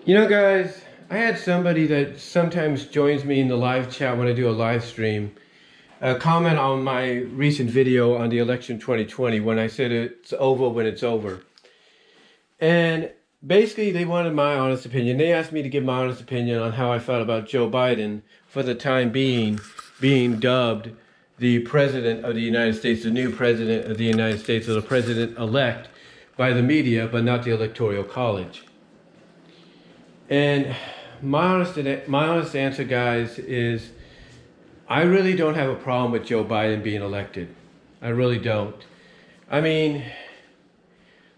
You know, guys, I had somebody that sometimes joins me in the live chat when I do a live stream comment on my recent video on the election 2020 when I said it's over when it's over. And basically, they wanted my honest opinion. They asked me to give my honest opinion on how I felt about Joe Biden for the time being dubbed the President of the United States, the new President of the United States, or the President-elect by the media, but not the Electoral College. And my honest answer, guys, is I really don't have a problem with Joe Biden being elected. I really don't. I mean,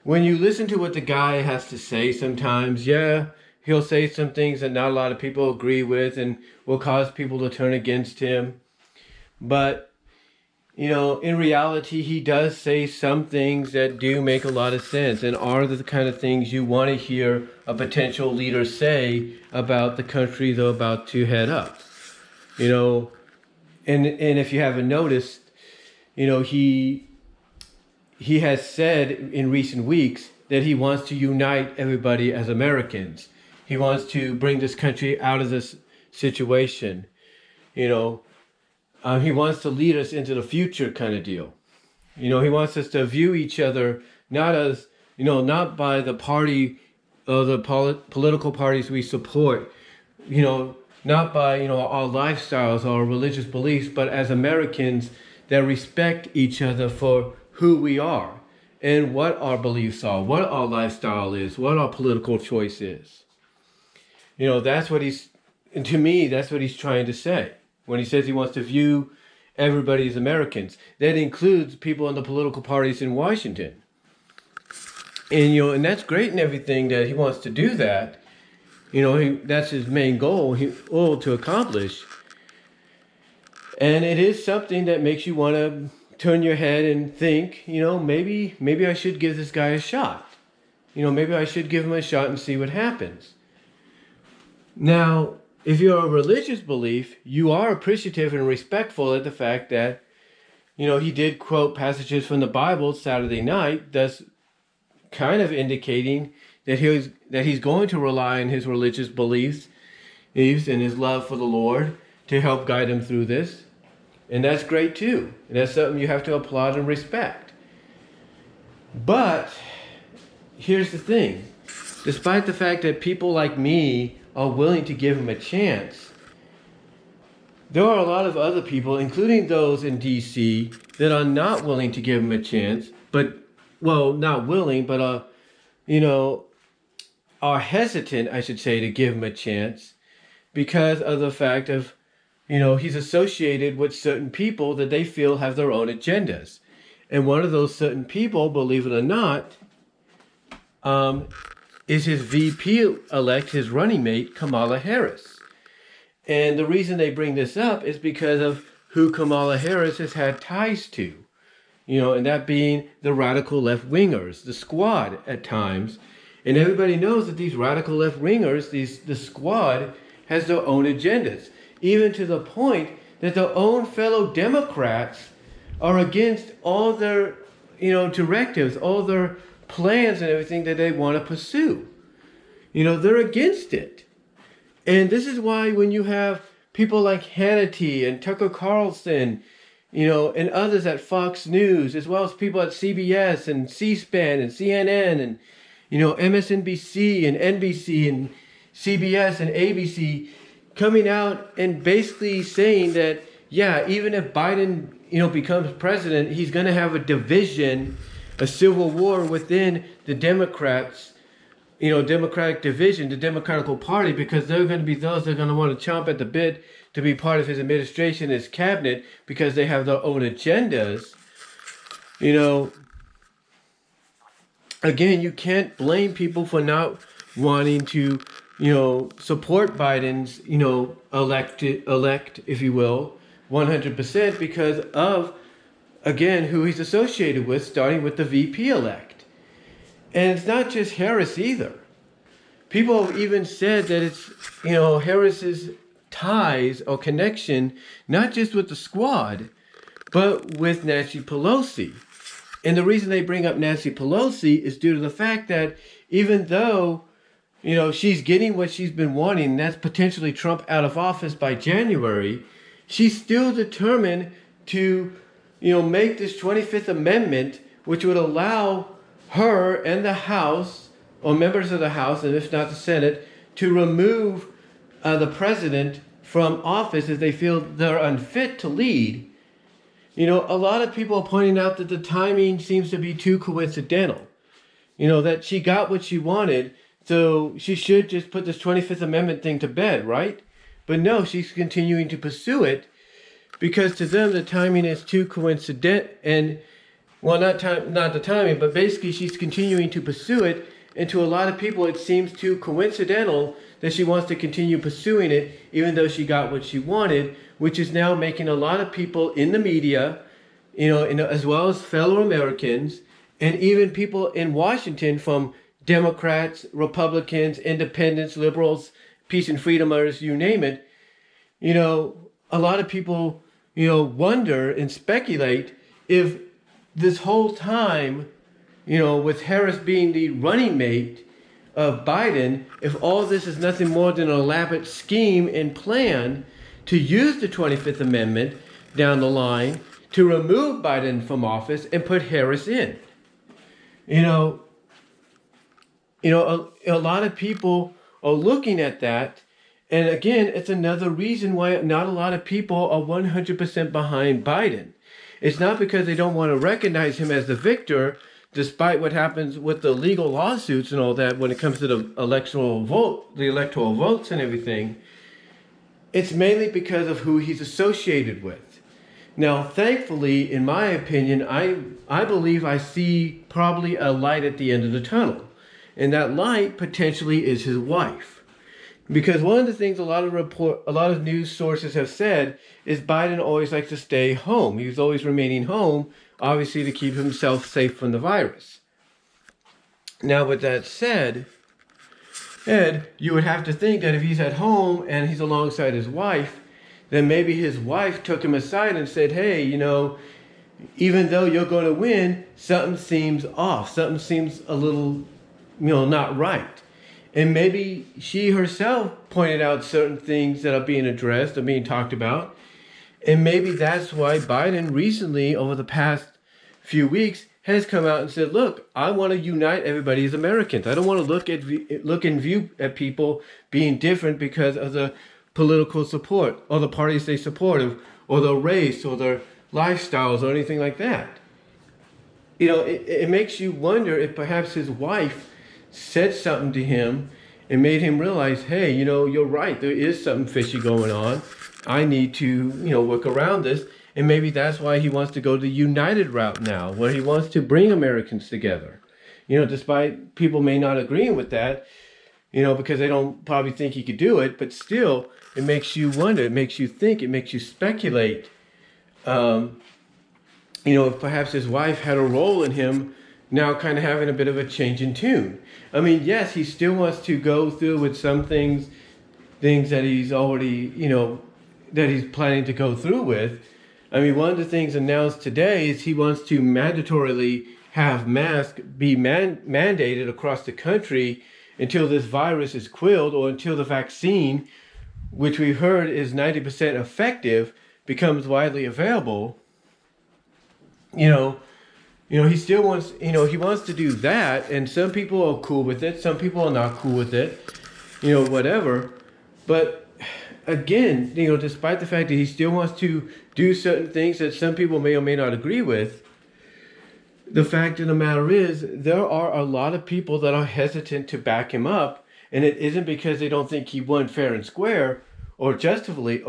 when you listen to what the guy has to say sometimes, yeah, he'll say some things that not a lot of people agree with and will cause people to turn against him. But, in reality, he does say some things that do make a lot of sense and are the kind of things you want to hear a potential leader say about the country they're about to head up. And if you haven't noticed, he has said in recent weeks that he wants to unite everybody as Americans. He wants to bring this country out of this situation. He wants to lead us into the future kind of deal. He wants us to view each other not by the party or the political parties we support, not by, our lifestyles or religious beliefs, but as Americans that respect each other for who we are and what our beliefs are, what our lifestyle is, what our political choice is. To me, that's what he's trying to say when he says he wants to view everybody as Americans. That includes people in the political parties in Washington. And that's great and everything that he wants to do that. That's his main goal to accomplish. And it is something that makes you want to turn your head and think, maybe I should give this guy a shot. Maybe I should give him a shot and see what happens. Now, if you're a religious belief, you are appreciative and respectful at the fact that, he did quote passages from the Bible Saturday night, thus kind of indicating that he's going to rely on his religious beliefs and his love for the Lord to help guide him through this. And that's great too. And that's something you have to applaud and respect. But here's the thing. Despite the fact that people like me are willing to give him a chance, there are a lot of other people, including those in D.C., that are not willing to give him a chance, not willing, but are hesitant, I should say, to give him a chance because of the fact of, he's associated with certain people that they feel have their own agendas. And one of those certain people, believe it or not, is his VP-elect, his running mate, Kamala Harris. And the reason they bring this up is because of who Kamala Harris has had ties to. And that being the radical left-wingers, the squad at times. And everybody knows that these radical left-wingers, the squad, has their own agendas. Even to the point that their own fellow Democrats are against all their, directives, all their plans and everything that they want to pursue. They're against it. And this is why when you have people like Hannity and Tucker Carlson, and others at Fox News, as well as people at CBS and C-SPAN and CNN and, MSNBC and NBC and CBS and ABC coming out and basically saying that, yeah, even if Biden, becomes president, he's going to have a division, a civil war within the Democrats, Democratic division, the Democratic Party, because there are going to be those that are going to want to chomp at the bit to be part of his administration, his cabinet, because they have their own agendas. Again, you can't blame people for not wanting to, support Biden's, elect, if you will, 100% because of, again, who he's associated with, starting with the VP elect. And it's not just Harris either. People have even said that it's, Harris's ties or connection, not just with the squad, but with Nancy Pelosi. And the reason they bring up Nancy Pelosi is due to the fact that even though she's getting what she's been wanting, and that's potentially Trump out of office by January, she's still determined to, make this 25th Amendment, which would allow her and the House, or members of the House, and if not the Senate, to remove the president from office if they feel they're unfit to lead. A lot of people are pointing out that the timing seems to be too coincidental. That she got what she wanted, so she should just put this 25th Amendment thing to bed, right? But no, she's continuing to pursue it because to them the timing is too coincidental, and well, not the timing, but basically she's continuing to pursue it, and to a lot of people it seems too coincidental that she wants to continue pursuing it even though she got what she wanted, which is now making a lot of people in the media, as well as fellow Americans, and even people in Washington, from Democrats, Republicans, independents, liberals, peace and freedomers, you name it, a lot of people, wonder and speculate if this whole time, with Harris being the running mate of Biden, if all this is nothing more than an elaborate scheme and plan to use the 25th Amendment down the line to remove Biden from office and put Harris in. A lot of people are looking at that. And again, it's another reason why not a lot of people are 100% behind Biden. It's not because they don't want to recognize him as the victor, despite what happens with the legal lawsuits and all that when it comes to the electoral votes and everything. It's mainly because of who he's associated with. Now, thankfully, in my opinion, I believe I see probably a light at the end of the tunnel. And that light potentially is his wife. Because one of the things a lot of news sources have said is Biden always likes to stay home. He's always remaining home, obviously to keep himself safe from the virus. Now, with that said, Ed, you would have to think that if he's at home and he's alongside his wife, then maybe his wife took him aside and said, hey, even though you're going to win, something seems off. Something seems a little, not right. And maybe she herself pointed out certain things that are being addressed or being talked about. And maybe that's why Biden recently, over the past few weeks, has come out and said, look, I want to unite everybody as Americans. I don't want to look and view at people being different because of the political support or the parties they support or their race or their lifestyles or anything like that. It makes you wonder if perhaps his wife said something to him and made him realize, hey, you're right. There is something fishy going on. I need to, work around this. And maybe that's why he wants to go the united route now, where he wants to bring Americans together. Despite people may not agree with that, because they don't probably think he could do it. But still, it makes you wonder. It makes you think. It makes you speculate. If perhaps his wife had a role in him now kind of having a bit of a change in tune. I mean, yes, he still wants to go through with some things that he's already, that he's planning to go through with. I mean, one of the things announced today is he wants to mandatorily have masks be mandated across the country until this virus is quelled or until the vaccine, which we heard is 90% effective, becomes widely available. He still wants, he wants to do that, and some people are cool with it, some people are not cool with it, whatever. But again, despite the fact that he still wants to do certain things that some people may or may not agree with, the fact of the matter is there are a lot of people that are hesitant to back him up, and it isn't because they don't think he won fair and square or justly,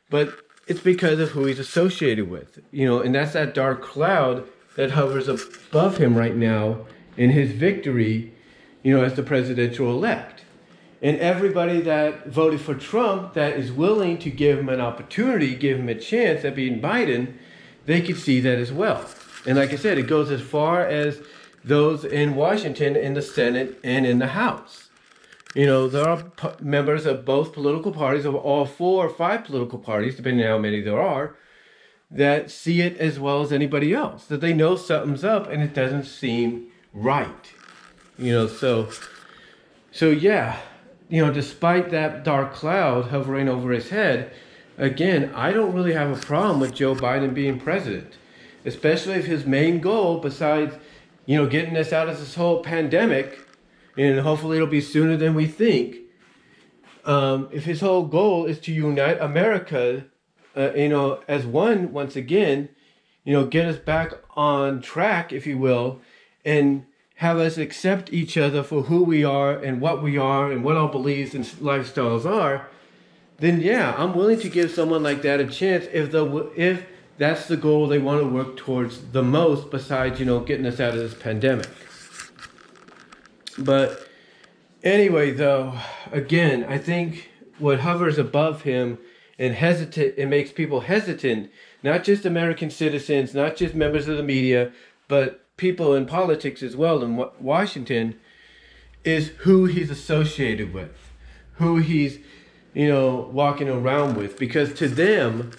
but it's because of who he's associated with, and that's that dark cloud that hovers above him right now in his victory, as the presidential elect. And everybody that voted for Trump that is willing to give him an opportunity, give him a chance at being Biden, they could see that as well. And like I said, it goes as far as those in Washington, in the Senate, and in the House. There are members of both political parties, of all 4 or 5 political parties, depending on how many there are, that see it as well as anybody else, that they know something's up and it doesn't seem right. So So yeah, despite that dark cloud hovering over his head, again, I don't really have a problem with Joe Biden being president, especially if his main goal, besides, getting us out of this whole pandemic, and hopefully it'll be sooner than we think. If his whole goal is to unite America, as one once again, get us back on track, if you will, and have us accept each other for who we are and what our beliefs and lifestyles are, then yeah, I'm willing to give someone like that a chance if that's the goal they want to work towards the most, besides, getting us out of this pandemic. But anyway, though, again, I think what hovers above him and it makes people hesitant, not just American citizens, not just members of the media, but people in politics as well in Washington, is who he's associated with, who he's, walking around with. Because to them,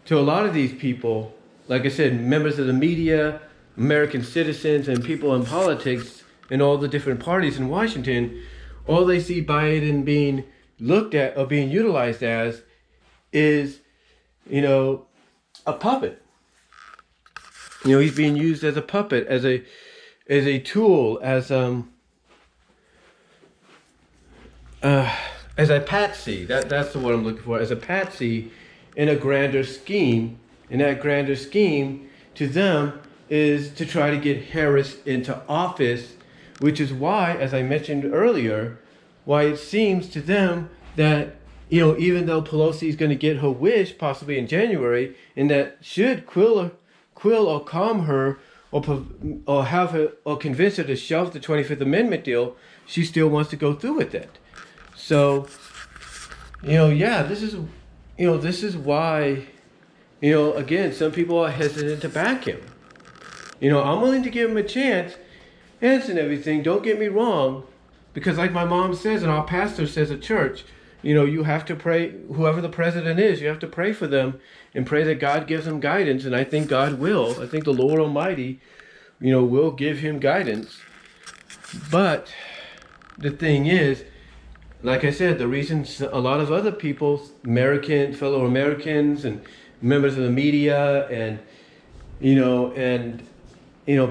to a lot of these people, like I said, members of the media, American citizens, and people in politics in all the different parties in Washington, all they see Biden being looked at or being utilized as is, a puppet. He's being used as a puppet, as a tool, as a patsy. That's the word I'm looking for. As a patsy in a grander scheme. And that grander scheme to them is to try to get Harris into office, which is why, as I mentioned earlier, why it seems to them that, even though Pelosi is going to get her wish possibly in January, and that should quell or calm her, or have her, or convince her to shelve the 25th Amendment deal, she still wants to go through with it. So, yeah, this is why, again, some people are hesitant to back him. I'm willing to give him a chance, and everything, don't get me wrong, because like my mom says, and our pastor says at church, you have to pray, whoever the president is, you have to pray for them and pray that God gives them guidance. And I think God will. I think the Lord Almighty, will give him guidance. But the thing is, like I said, the reason a lot of other people, fellow Americans and members of the media and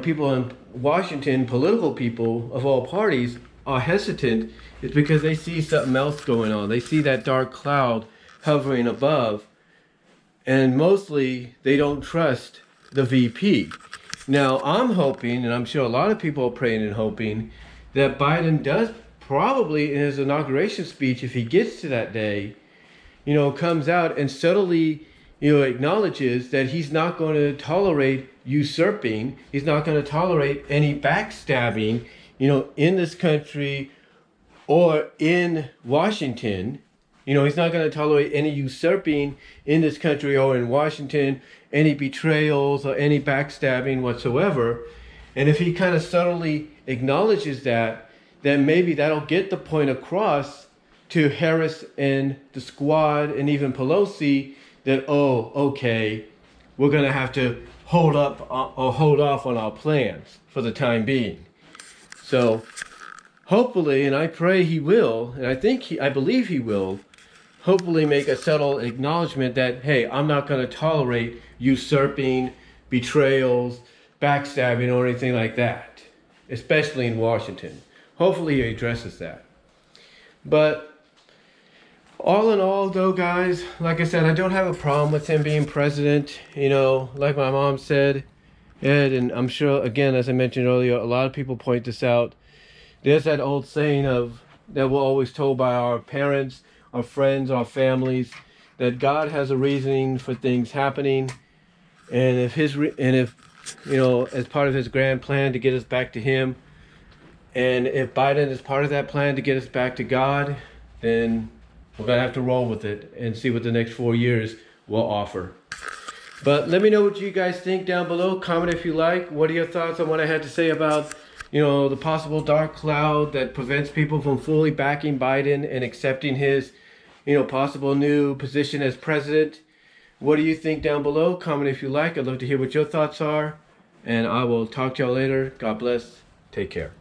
people in Washington, political people of all parties, are hesitant is because they see something else going on. They see that dark cloud hovering above, and mostly they don't trust the VP. Now, I'm hoping, and I'm sure a lot of people are praying and hoping, that Biden does probably in his inauguration speech, if he gets to that day, comes out and subtly, acknowledges that he's not going to tolerate usurping. He's not going to tolerate any backstabbing, in this country or in Washington. He's not going to tolerate any usurping in this country or in Washington, any betrayals or any backstabbing whatsoever. And if he kind of subtly acknowledges that, then maybe that'll get the point across to Harris and the squad and even Pelosi that, oh, okay, we're going to have to hold off on our plans for the time being. So hopefully, and I pray he will, and I believe he will, hopefully make a subtle acknowledgement that, hey, I'm not going to tolerate usurping, betrayals, backstabbing, or anything like that, especially in Washington. Hopefully he addresses that. But all in all, though, guys, like I said, I don't have a problem with him being president. Like my mom said, Ed, and I'm sure, again, as I mentioned earlier, a lot of people point this out. There's that old saying that we're always told by our parents, our friends, our families, that God has a reasoning for things happening, and if as part of his grand plan to get us back to him, and if Biden is part of that plan to get us back to God, then we're gonna have to roll with it and see what the next 4 years will offer. But let me know what you guys think down below. Comment if you like. What are your thoughts on what I had to say about, the possible dark cloud that prevents people from fully backing Biden and accepting his, possible new position as president? What do you think down below? Comment if you like. I'd love to hear what your thoughts are. And I will talk to y'all later. God bless. Take care.